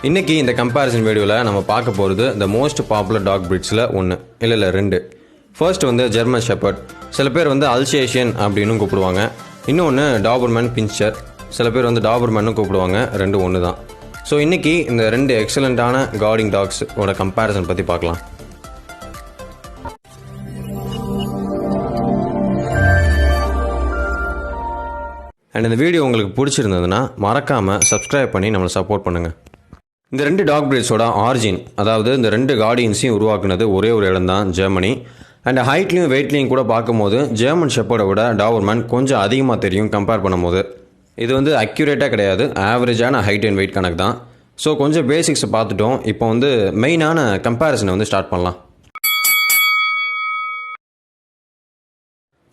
இன்றைக்கி இந்த கம்பேரிசன் வீடியோவில் நம்ம பார்க்க போகிறது த மோஸ்ட் பாப்புலர் டாக் பிரீட்ஸில் ஒன்று இல்லை ரெண்டு. ஃபர்ஸ்ட் வந்து ஜெர்மன் ஷெப்பர்ட், சில பேர் வந்து அல்சேஷியன் அப்படின்னு கூப்பிடுவாங்க. இன்னொன்று டாபர்மேன் பின்ச்சர், சில பேர் வந்து டாபர்மேன்னு கூப்பிடுவாங்க. ரெண்டு ஒன்று தான். ஸோ இன்றைக்கி இந்த ரெண்டு எக்ஸலண்ட்டான கார்டிங் டாக்ஸோட கம்பேரிசன் பற்றி பார்க்கலாம். அண்ட் இந்த வீடியோ உங்களுக்கு பிடிச்சிருந்ததுன்னா மறக்காமல் சப்ஸ்கிரைப் பண்ணி நம்மளை சப்போர்ட் பண்ணுங்கள். இந்த ரெண்டு டாக் பிரீட்ஸோட ஆரிஜின், அதாவது இந்த ரெண்டு கார்டியன்ஸையும் உருவாக்குனது ஒரே ஒரு இடம் தான், ஜெர்மனி. அண்ட் ஹைட்லையும் வெயிட்லையும் கூட பார்க்கும்போது ஜெர்மன் ஷெப்பர்டை விட டாபர்மேன் கொஞ்சம் அதிகமாக தெரியும் கம்பேர் பண்ணும்போது. இது வந்து அக்யூரேட்டாக கிடையாது, ஆவரேஜான ஹைட் அண்ட் வெயிட் கணக்கு தான். ஸோ கொஞ்சம் பேசிக்ஸை பார்த்துட்டோம். இப்போ வந்து மெயினான கம்பேரிசனை வந்து ஸ்டார்ட் பண்ணலாம்.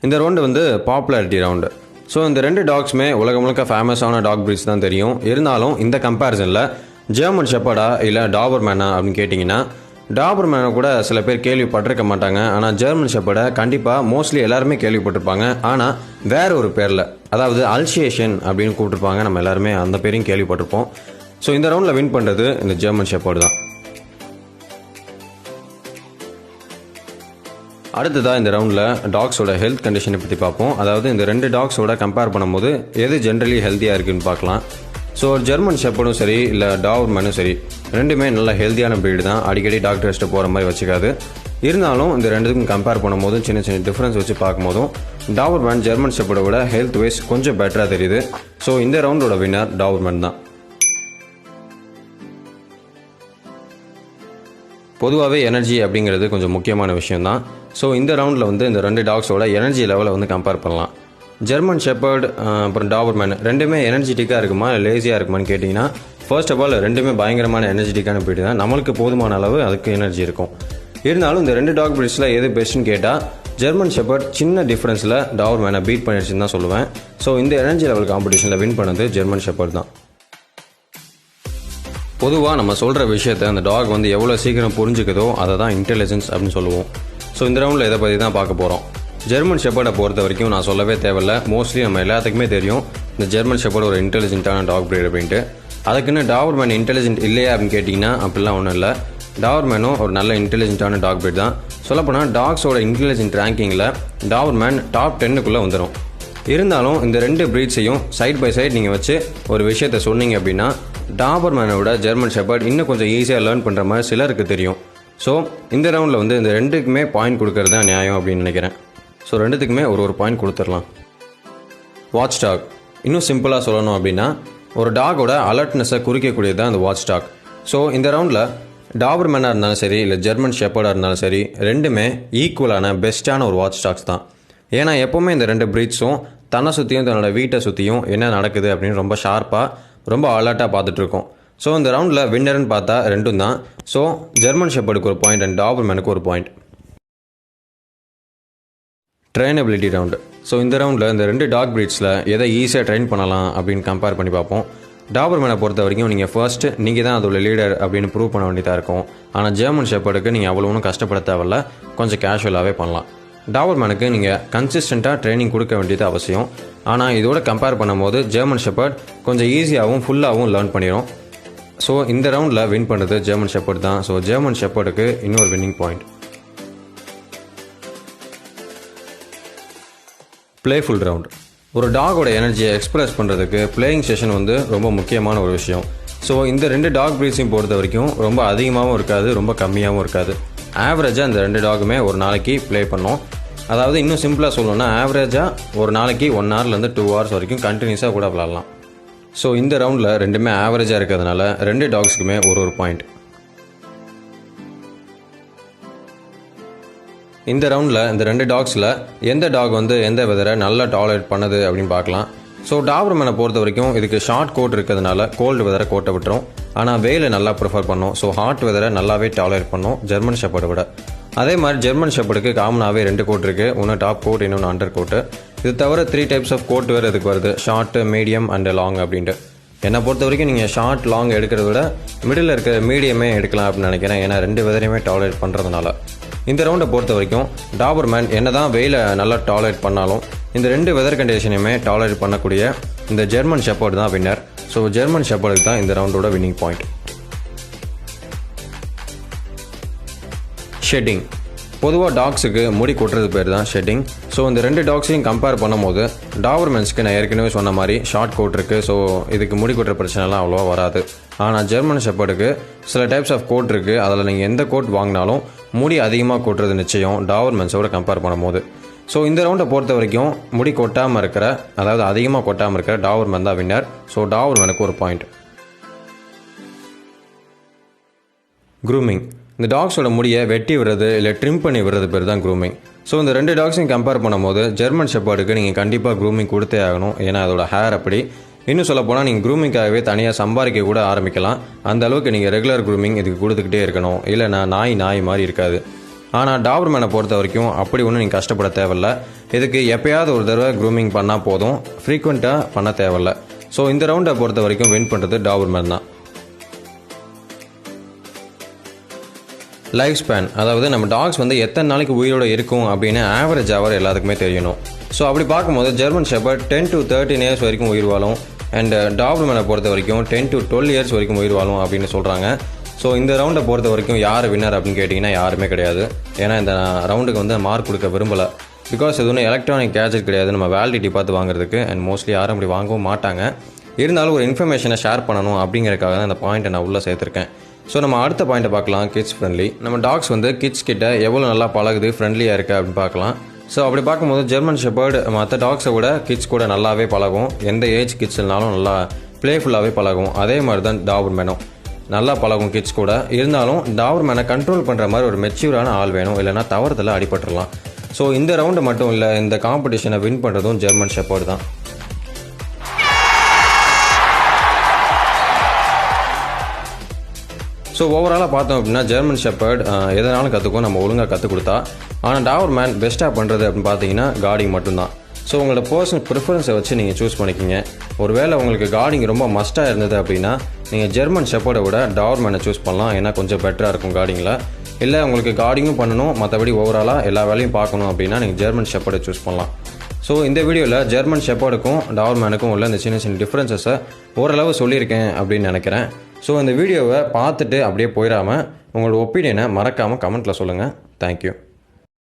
இந்த ரவுண்டு வந்து பாப்புலாரிட்டி ரவுண்டு. ஸோ இந்த ரெண்டு டாக்ஸுமே உலகம் முழுக்க ஃபேமஸான டாக் பிரீட்ஸ் தான் தெரியும். இருந்தாலும் இந்த கம்பேரிசனில் ஜெர்மன் ஷெப்பர்டா இல்லை டாபர்மேனா அப்படின்னு கேட்டிங்கன்னா, டாபர்மேனை கூட சில பேர் கேள்விப்பட்டிருக்க மாட்டாங்க. ஆனால் ஜெர்மன் ஷெப்பர்டை கண்டிப்பாக மோஸ்ட்லி எல்லாருமே கேள்விப்பட்டிருப்பாங்க. ஆனால் வேற ஒரு பேரில், அதாவது அல்சேஷியன் அப்படின்னு கூப்பிட்டுருப்பாங்க. நம்ம எல்லாருமே அந்த பேரையும் கேள்விப்பட்டிருப்போம். ஸோ இந்த ரவுண்டில் வின் பண்ணுறது இந்த ஜெர்மன் ஷெப்பர்டு தான். அடுத்ததாக இந்த ரவுண்டில் டாக்ஸோட ஹெல்த் கண்டிஷனை பற்றி பார்ப்போம். அதாவது இந்த ரெண்டு டாக்ஸோட கம்பேர் பண்ணும்போது எது ஜென்ரலி ஹெல்த்தியாக இருக்குதுன்னு பார்க்கலாம். ஸோ ஜெர்மன் ஷெப்பர்டும் சரி இல்லை டாபர்மேனும் சரி, ரெண்டுமே நல்ல ஹெல்த்தியான ப்ரீடு தான். அடிக்கடி டாக்டர்ஸ்ட்டு போகிற மாதிரி வச்சுக்காது. இருந்தாலும் இந்த ரெண்டுக்கும் கம்பேர் பண்ணும்போது சின்ன சின்ன டிஃப்ரென்ஸ் வச்சு பார்க்கும்போதும் டாபர்மேன் ஜெர்மன் ஷெப்பர்டை விட ஹெல்த் வைஸ் கொஞ்சம் பெட்டராக தெரியுது. ஸோ இந்த ரவுண்டோட வின்னர் டாபர்மேன் தான். பொதுவாகவே எனர்ஜி அப்படிங்கிறது கொஞ்சம் முக்கியமான விஷயம் தான். ஸோ இந்த ரவுண்டில் வந்து இந்த ரெண்டு டாக்ஸோட எனர்ஜி லெவலை வந்து கம்பேர் பண்ணலாம். ஜெர்மன் ஷெப்பர்ட் அப்புறம் டாபர்மேன் ரெண்டுமே எனர்ஜெட்டிக்காக இருக்குமா இல்லை லேசியாக இருக்குமான்னு கேட்டிங்கன்னா, ஃபர்ஸ்ட் ஆஃப் ஆல் ரெண்டுமே பயங்கரமான எனர்ஜெட்டிக்கான ப்ரீடு தான். நம்மளுக்கு போதுமான அளவு அதுக்கு எனர்ஜி இருக்கும். இருந்தாலும் இந்த ரெண்டு டாக் பிரீட்ஸில் எது பெஸ்ட்டுன்னு கேட்டால், ஜெர்மன் ஷெப்பர்ட் சின்ன டிஃப்ரென்ஸில் டாபர்மேனை பீட் பண்ணிடுச்சுன்னு தான் சொல்லுவேன். ஸோ இந்த எனர்ஜி லெவல் காம்படிஷனில் வின் பண்ணது ஜெர்மன் ஷெப்பர்ட் தான். பொதுவாக நம்ம சொல்கிற விஷயத்தை அந்த டாக் வந்து எவ்வளோ சீக்கிரம் புரிஞ்சுக்குதோ அதை தான் இன்டெலிஜென்ஸ் அப்படின்னு சொல்லுவோம். ஸோ இந்த ரவுண்டில் இதை பற்றி தான் பார்க்க போகிறோம். ஜெர்மன் ஷெப்பர்டை பொறுத்த வரைக்கும் நான் சொல்லவே தேவையில்லை. மோஸ்ட்லி நம்ம எல்லாத்துக்குமே தெரியும் இந்த ஜெர்மன் ஷெப்பர்ட் ஒரு இன்டெலிஜென்ட்டான டாக் பிரீட் அப்படின்ட்டு. அதுக்குன்னு டாபர்மேன் இன்டெலிஜென்ட் இல்லையா அப்படின்னு கேட்டிங்கன்னா அப்படிலாம் ஒன்றும் இல்லை. டாபர்மேனும் ஒரு நல்ல இன்டெலிஜென்ட்டான டாக் பிரீட் தான். சொல்லப்போனால் டாக்ஸோட இன்டெலிஜென்ட் ரேங்கிங்கில் டாபர்மேன் டாப் 10க்குள்ளே வந்துடும். இருந்தாலும் இந்த ரெண்டு பிரீட்ஸையும் சைட் பை சைட் நீங்கள் வச்சு ஒரு விஷயத்தை சொன்னீங்க அப்படின்னா, டாபர்மேனை விட ஜெர்மன் ஷெப்பர்ட் இன்னும் கொஞ்சம் ஈஸியாக லேர்ன் பண்ணுற மாதிரி சிலருக்கு தெரியும். ஸோ இந்த ரவுண்டில் வந்து இந்த ரெண்டுக்குமே பாயிண்ட் கொடுக்கறது தான் நியாயம் அப்படின்னு நினைக்கிறேன். ஸோ ரெண்டுத்துக்குமே ஒரு பாயிண்ட் கொடுத்துடலாம். வாட்ச் டாக், இன்னும் சிம்பிளாக சொல்லணும் அப்படின்னா, ஒரு டாகோட அலர்ட்னஸை குறிக்கக்கூடியது தான் அந்த வாட்ச் டாக். ஸோ இந்த ரவுண்டில் டாபர்மேனாக இருந்தாலும் சரி இல்லை ஜெர்மன் ஷெப்பர்டாக இருந்தாலும் சரி, ரெண்டுமே ஈக்குவலான பெஸ்ட்டான ஒரு வாட்ச் டாக்ஸ் தான். ஏன்னா எப்போவுமே இந்த ரெண்டு பிரீட்ஸும் தன்னை சுற்றியும் தன்னோட வீட்டை சுற்றியும் என்ன நடக்குது அப்படின்னு ரொம்ப ஷார்ப்பாக ரொம்ப அலர்ட்டாக பார்த்துட்ருக்கோம். ஸோ இந்த ரவுண்டில் வின்னர்னு பார்த்தா ரெண்டும் தான். ஸோ ஜெர்மன் ஷெப்பர்டுக்கு ஒரு பாயிண்ட் அண்ட் டாபர்மேனுக்கு ஒரு பாயிண்ட். ட்ரெயினபிலிட்டி ரவுண்டு. ஸோ இந்த ரவுண்டில் இந்த ரெண்டு டாக் பிரீட்ஸில் எதை ஈஸியாக ட்ரெயின் பண்ணலாம் அப்படின்னு கம்பேர் பண்ணி பார்ப்போம். டாபர்மேனை பொறுத்த வரைக்கும் நீங்கள் தான் அதோட லீடர் அப்படின்னு ப்ரூவ் பண்ண வேண்டியதாக இருக்கும். ஆனால் ஜெர்மன் ஷெப்பர்டுக்கு நீங்கள் அவ்வளோ ஒன்றும் கஷ்டப்பட தேவையில்ல, கொஞ்சம் கேஷுவலாகவே பண்ணலாம். டாபர்மேனுக்கு நீங்கள் கன்சிஸ்டண்ட்டாக ட்ரைனிங் கொடுக்க வேண்டியது அவசியம். ஆனால் இதோட கம்பேர் பண்ணும்போது ஜெர்மன் ஷெப்பர்ட் கொஞ்சம் ஈஸியாகவும் ஃபுல்லாகவும் லேர்ன் பண்ணிடும். ஸோ இந்த ரவுண்டில் வின் பண்ணுறது ஜெர்மன் ஷெப்பர்ட் தான். ஸோ ஜெர்மன் ஷெப்பர்டுக்கு இன்னொரு வின்னிங் பாயிண்ட். Playful round. ஒரு டாகோட எனர்ஜியை எக்ஸ்பிரஸ் பண்ணுறதுக்கு பிளேயிங் செஷன் வந்து ரொம்ப முக்கியமான ஒரு விஷயம். ஸோ இந்த ரெண்டு டாக் பிரீட்ஸையும் பொறுத்த வரைக்கும் ரொம்ப அதிகமாகவும் இருக்காது, ரொம்ப கம்மியாகவும் இருக்காது. ஆவரேஜாக இந்த ரெண்டு டாகுமே ஒரு நாளைக்கு ப்ளே பண்ணோம். அதாவது இன்னும் சிம்பிளாக சொல்லணும்னா, ஆவரேஜாக ஒரு நாளைக்கு 1 hourலேருந்து 2 hours வரைக்கும் கண்டினியூஸாக கூட விளாட்லாம். ஸோ இந்த ரவுண்டில் ரெண்டுமே ஆவரேஜாக இருக்கிறதுனால ரெண்டு டாக்ஸுக்குமே ஒரு பாயிண்ட். இந்த ரவுண்டில் இந்த ரெண்டு டாக்ஸில் எந்த டாக் வந்து எந்த வெதரை நல்லா டாலரேட் பண்ணுது அப்படின்னு பார்க்கலாம். ஸோ டாபர்மேனை பொறுத்த வரைக்கும் இதுக்கு ஷார்ட் கோட் இருக்கிறதுனால கோல்டு வெதரை கோட்டை விட்டுரும். ஆனால் வெயிலை நல்லா ப்ரிஃபர் பண்ணும். ஸோ ஹாட் வெதரை நல்லாவே டாலரேட் பண்ணும் ஜெர்மன் ஷெப்பர்டை விட. அதே மாதிரி ஜெர்மன் ஷெப்பர்டுக்கு காமனாகவே 2 கோட் இருக்குது. ஒன்று டாப் கோட், இன்னொன்று அண்டர் கோட்டு. இது தவிர 3 டைப்ஸ் ஆஃப் கோட் வேறு இதுக்கு வருது, ஷார்ட்டு, மீடியம் அண்ட் லாங் அப்படின்ட்டு. என்னை பொறுத்த வரைக்கும் நீங்கள் ஷார்ட் லாங் எடுக்கிறத விட மிடில் இருக்கிற மீடியமே எடுக்கலாம் அப்படின்னு நினைக்கிறேன். ஏன்னா 2 வெதரையுமே டாலரேட் பண்ணுறதுனால. இந்த ரவுண்டை பொறுத்த வரைக்கும் டாபர்மேன் என்ன தான் வெயிலை நல்லா டாலரேட் பண்ணாலும் இந்த 2 வெதர் கண்டிஷனையுமே டாலரேட் பண்ணக்கூடிய இந்த ஜெர்மன் ஷெப்பர்டு தான் வின்னர். ஸோ ஜெர்மன் ஷெப்பர்டுக்கு தான் இந்த ரவுண்டோட வின்னிங் பாயிண்ட். ஷெட்டிங். பொதுவாக டாக்ஸுக்கு முடி கொட்டுறது பேர் தான் ஷெட்டிங். ஸோ இந்த 2 டாக்ஸையும் கம்பேர் பண்ணும்போது டாபர்மேன்ஸ்க்கு நான் ஏற்கனவே சொன்ன மாதிரி ஷார்ட் கோட் இருக்குது. ஸோ இதுக்கு முடி கொட்டுற பிரச்சனைலாம் அவ்வளோவா வராது. ஆனால் ஜெர்மன் ஷெப்பர்டுக்கு சில டைப்ஸ் ஆஃப் கோட் இருக்குது. அதில் நீங்கள் எந்த கோட் வாங்கினாலும் முடி அதிகமாக கொட்டுறது நிச்சயம் டாபர்மேன்ஸோட கம்பேர் பண்ணும்போது. ஸோ இந்த ரவுண்டை பொறுத்த வரைக்கும் முடி கொட்டாமல் இருக்கிற, அதாவது அதிகமாக கொட்டாமல் இருக்கிற டாபர்மேன் தான் வின்னர். ஸோ டாபர்மேனுக்கு ஒரு பாயிண்ட். க்ரூமிங். இந்த டாக்ஸோட முடியை வெட்டி விடுறது இல்லை ட்ரிம் பண்ணி விடுறது பேர் தான் க்ரூமிங். ஸோ இந்த 2 டாக்ஸையும் கம்பேர் பண்ணும்போது ஜெர்மன் ஷெப்பர்டுக்கு நீங்கள் கண்டிப்பாக க்ரூமிங் கொடுத்தே ஆகணும். ஏன்னா அதோட ஹேர் அப்படி. இன்னும் சொல்ல போனால் நீங்கள் க்ரூமிங்காகவே தனியாக சம்பாதிக்க கூட ஆரம்பிக்கலாம். அந்த அளவுக்கு நீங்கள் ரெகுலர் க்ரூமிங் இதுக்கு கொடுத்துக்கிட்டே இருக்கணும். இல்லைனா நாய் மாதிரி இருக்காது. ஆனால் டாபர்மேனை பொறுத்த வரைக்கும் அப்படி ஒன்றும் நீங்கள் கஷ்டப்பட தேவையில்ல. இதுக்கு எப்போயாவது ஒரு தடவை க்ரூமிங் பண்ணால் போதும், ஃப்ரீக்வெண்ட்டாக பண்ண தேவையில்ல. ஸோ இந்த ரவுண்டை பொறுத்த வரைக்கும் வின் பண்ணுறது டாபர்மேன் தான். லைஃப் ஸ்பேன், அதாவது நம்ம டாக்ஸ் எத்தனை நாளைக்கு உயிரோடு இருக்கும் அப்படின்னு ஆவரேஜ் எல்லாத்துக்குமே தெரியணும். ஸோ அப்படி பார்க்கும்போது ஜெர்மன் ஷெப்பர்ட் 10 to 13 இயர்ஸ் வரைக்கும் உயிர் வாழும். அண்ட் டாபர்மேனை பொறுத்த வரைக்கும் 10 to 12 இயர்ஸ் வரைக்கும் உயிர் வாழும் அப்படின்னு சொல்கிறாங்க. ஸோ இந்த ரவுண்டை பொறுத்த வரைக்கும் யார் வின்னர் அப்படின்னு கேட்டிங்கன்னா யாருமே கிடையாது. ஏன்னா இந்த ரவுண்டுக்கு மார்க் கொடுக்க விரும்பலை. பிகாஸ் இது ஒன்றும் எலக்ட்ரானிக் கேஜெட் கிடையாது நம்ம வேலிடிட்டி பார்த்து வாங்குறதுக்கு. அண்ட் மோஸ்ட்லி யாரும் அப்படி வாங்கவும் மாட்டாங்க. இருந்தாலும் ஒரு இன்ஃபர்மேஷனை ஷேர் பண்ணணும் அப்படிங்கிறதுக்காக தான் இந்த பாயிண்ட்டை நான் உள்ளே சேர்த்துருக்கேன். ஸோ நம்ம அடுத்த பாயிண்ட்டை பார்க்கலாம், கிட்ஸ் ஃப்ரெண்ட்லி. நம்ம டாக்ஸ் கிட்ஸ் கிட்ட எவ்வளோ நல்லா பழகுது, ஃப்ரெண்ட்லியாக இருக்குது அப்படின்னு பார்க்கலாம். ஸோ அப்படி பார்க்கும்போது ஜெர்மன் ஷெப்பர்டு மற்ற டாக்ஸை விட கிட்ஸ் கூட நல்லாவே பழகும். எந்த ஏஜ் கிட்ஸ்னாலும் நல்லா ப்ளேஃபுல்லாகவே பழகும். அதே மாதிரி தான் டாபர்மேனும் நல்லா பழகும் கிட்ஸ் கூட. இருந்தாலும் டாபர்மேனை கண்ட்ரோல் பண்ணுற மாதிரி ஒரு மெச்சூரான ஆள் வேணும், இல்லைனா தவறுதல அடிபட்டுடலாம். ஸோ இந்த ரவுண்டு மட்டும் இல்லை, இந்த காம்படிஷனை வின் பண்ணுறதும் ஜெர்மன் ஷெப்பர்டு தான். ஸோ ஓவராலாக பார்த்தோம் அப்படின்னா ஜெர்மன் ஷெப்பர்ட் எதனாலும் கற்றுக்கும், நம்ம ஒழுங்காக கற்றுக் கொடுத்தா. ஆனால் டாபர்மேன் பெஸ்ட்டாக பண்ணுறது அப்படின்னு பார்த்தீங்கன்னா கார்டிங் மட்டும்தான். ஸோ உங்களோட பர்சனல் ப்ரிஃபரன்ஸை வச்சு நீங்கள் சூஸ் பண்ணிக்கிங்க. ஒருவேளை உங்களுக்கு கார்டிங் ரொம்ப மஸ்ட்டாக இருந்தது அப்படின்னா நீங்கள் ஜெர்மன் ஷெப்பர்டை விட டாபர்மேனை சூஸ் பண்ணலாம். ஏன்னா கொஞ்சம் பெட்டராக இருக்கும் கார்டிங்கில். இல்லை உங்களுக்கு கார்டிங்கும் பண்ணணும், மற்றபடி ஓவராலாக எல்லா வேலையும் பார்க்கணும் அப்படின்னா நீங்கள் ஜெர்மன் ஷெப்பர்டை சூஸ் பண்ணலாம். ஸோ இந்த வீடியோவில் ஜெர்மன் ஷெப்பர்டுக்கும் டாபர்மேனுக்கும் உள்ள இந்த சின்ன டிஃப்ரென்சஸை ஓரளவு சொல்லியிருக்கேன் அப்படின்னு நினைக்கிறேன். ஸோ இந்த வீடியோவை பார்த்துட்டு அப்படியே போயிடாமல் உங்களோட ஒப்பீனியனை மறக்காமல் கமெண்ட்டில் சொல்லுங்கள். தேங்க்யூ.